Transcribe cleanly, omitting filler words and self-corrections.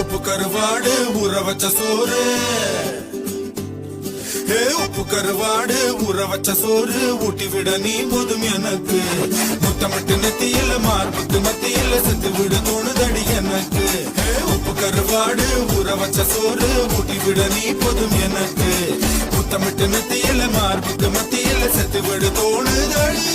உப்பு கருவாடு ஊற வச்ச சோறு, உப்பு கருவாடு ஊற வச்ச சோறு ஊட்டி விட நீ போதும் எனக்கு. முத்தமிட்டு நெத்தியில மார்புக்கு மத்தியில செத்து விட தோணுதடி எனக்கு. உப்பு கருவாடு ஊற வச்ச சோறு ஊட்டி விட நீ போதும் எனக்கு. முத்தமிட்டு நெத்தியில மார்புக்கு மத்தியில செத்து விட தோணுதடி.